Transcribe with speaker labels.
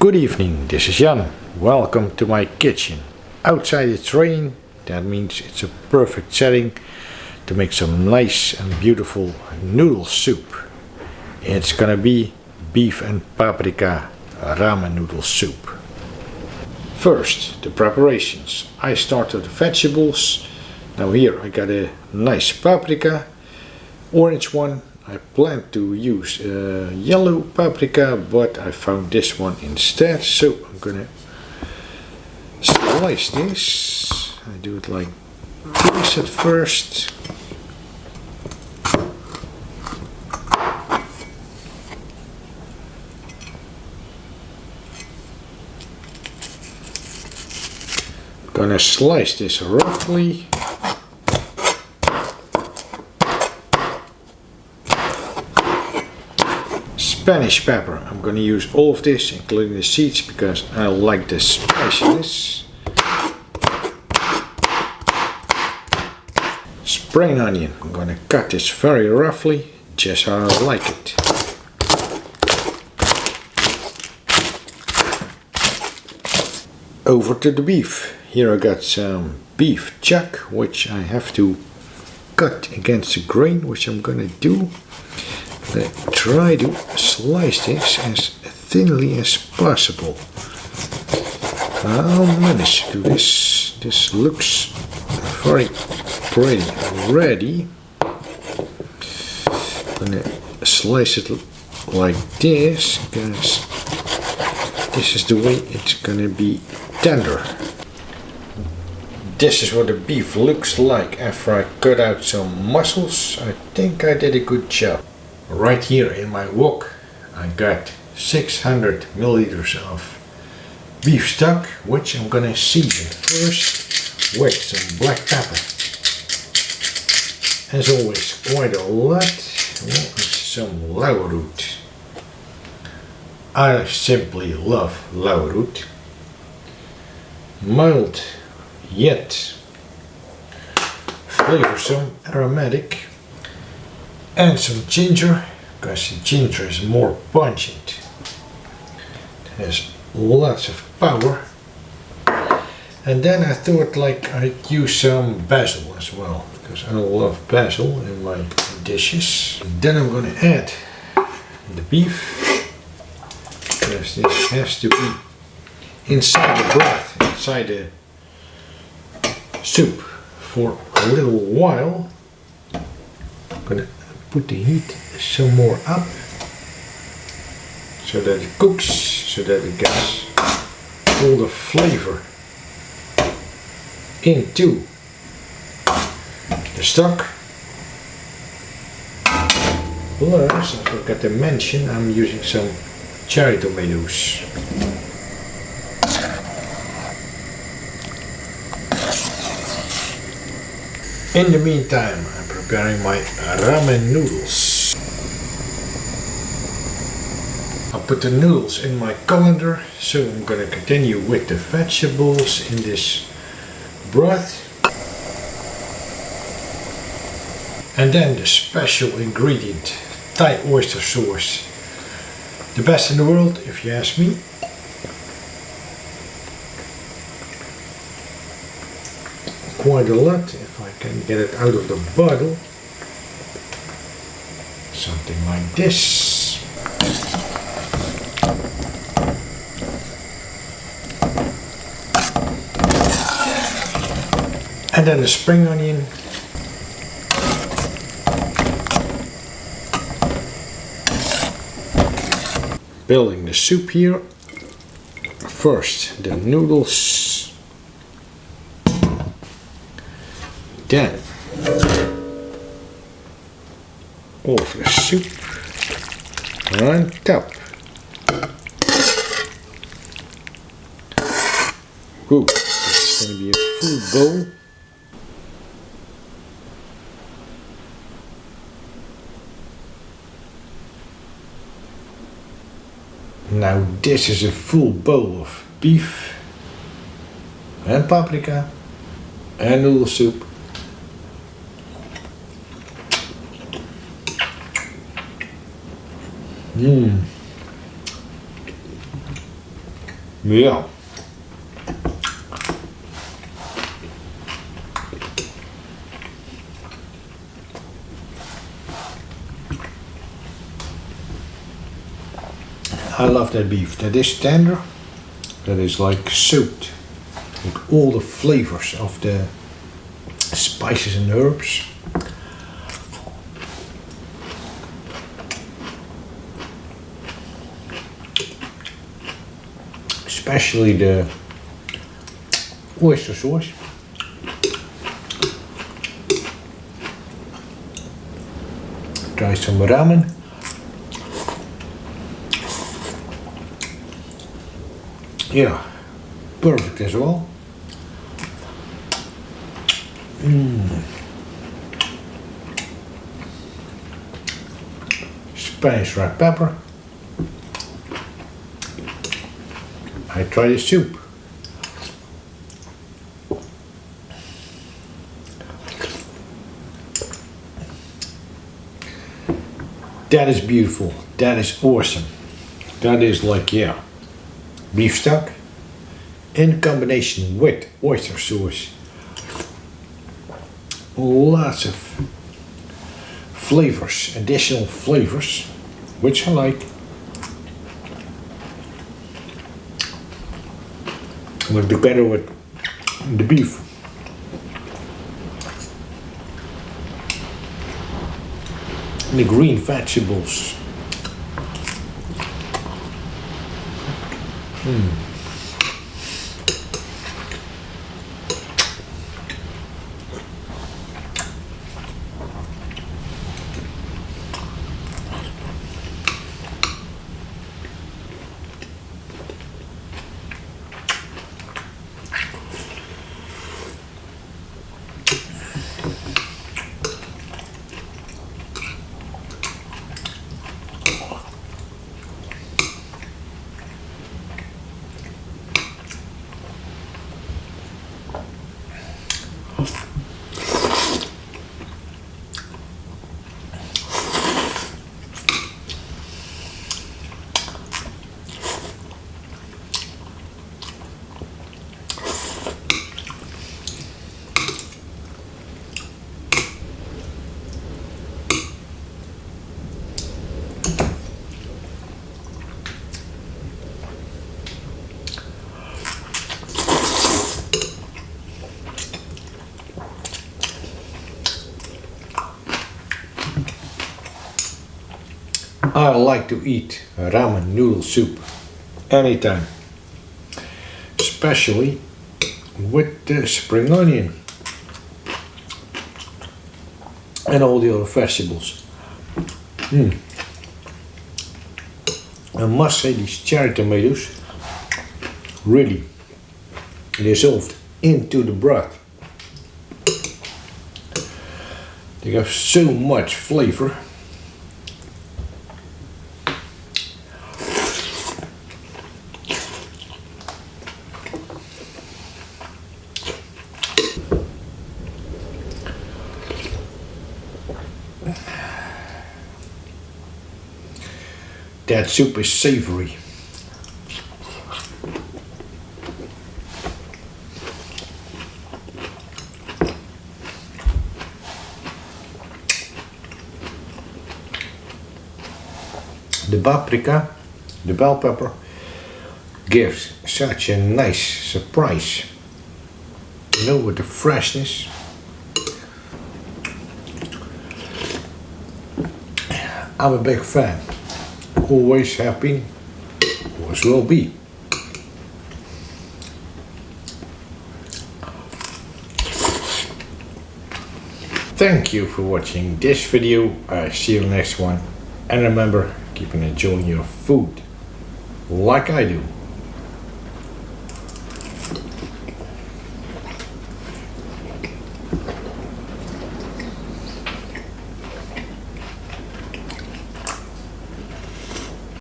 Speaker 1: Good evening, this is Jan. Welcome to my kitchen. Outside it's raining, that means it's a perfect setting to make some nice and beautiful noodle soup. It's gonna be beef and paprika ramen noodle soup. First, the preparations. I start with the vegetables. Now here I got a nice paprika, orange one. I planned to use yellow paprika, but I found this one instead, so I'm gonna slice this. I do it like this at first. Gonna slice this roughly. Spanish pepper, I'm going to use all of this, including the seeds, because I like the spiciness. Spring onion, I'm going to cut this very roughly, just how I like it. Over to the beef. Here I got some beef chuck, which I have to cut against the grain, which I'm going to do. I try to slice this as thinly as possible. I'll manage to do this. This looks very pretty already. I'm gonna slice it like this because this is the way it's gonna be tender. This is what the beef looks like after I cut out some muscles. I think I did a good job. Right here in my wok I got 600 milliliters of beef stock, which I'm gonna season first with some black pepper. As always, quite a lot. Some lauwroot. I simply love lauwroot. Mild yet flavorsome, aromatic. And some ginger, because the ginger is more pungent. It has lots of power. And then I thought I'd use some basil as well, because I love basil in my dishes. And then I'm going to add the beef, because this has to be inside the broth, inside the soup for a little while. I'm going to put the heat some more up so that it cooks, so that it gets all the flavor into the stock. Plus, I forgot to mention, I'm using some cherry tomatoes. In the meantime, I'm preparing my ramen noodles. I'll put the noodles in my colander, so I'm going to continue with the vegetables in this broth. And then the special ingredient, Thai oyster sauce. The best in the world, if you ask me. Quite a lot, if I can get it out of the bottle. Something like this. And then the spring onion. Building the soup here. First the noodles. Then all of the soup on top. Ooh, it's going to be a full bowl. Now this is a full bowl of beef and paprika and noodle soup. Yeah. I love that beef. That is tender. That is like soaked with all the flavors of the spices and herbs. Especially the oyster sauce. Try some ramen. Yeah, perfect as well. Spanish red pepper. I try the soup. That is beautiful. That is awesome. That is like, yeah, beef stock in combination with oyster sauce. Lots of flavors, additional flavors, which I like. Will do better with the beef. And the green vegetables. I like to eat ramen noodle soup anytime, especially with the spring onion and all the other vegetables. I must say these cherry tomatoes really dissolved into the broth. They have so much flavor. That soup is savory. The paprika, the bell pepper, gives such a nice surprise. You know, with the freshness. I'm a big fan. Always have been, always will be. Thank you for watching this video. I see you in the next one. And remember, keep on enjoying your food like I do.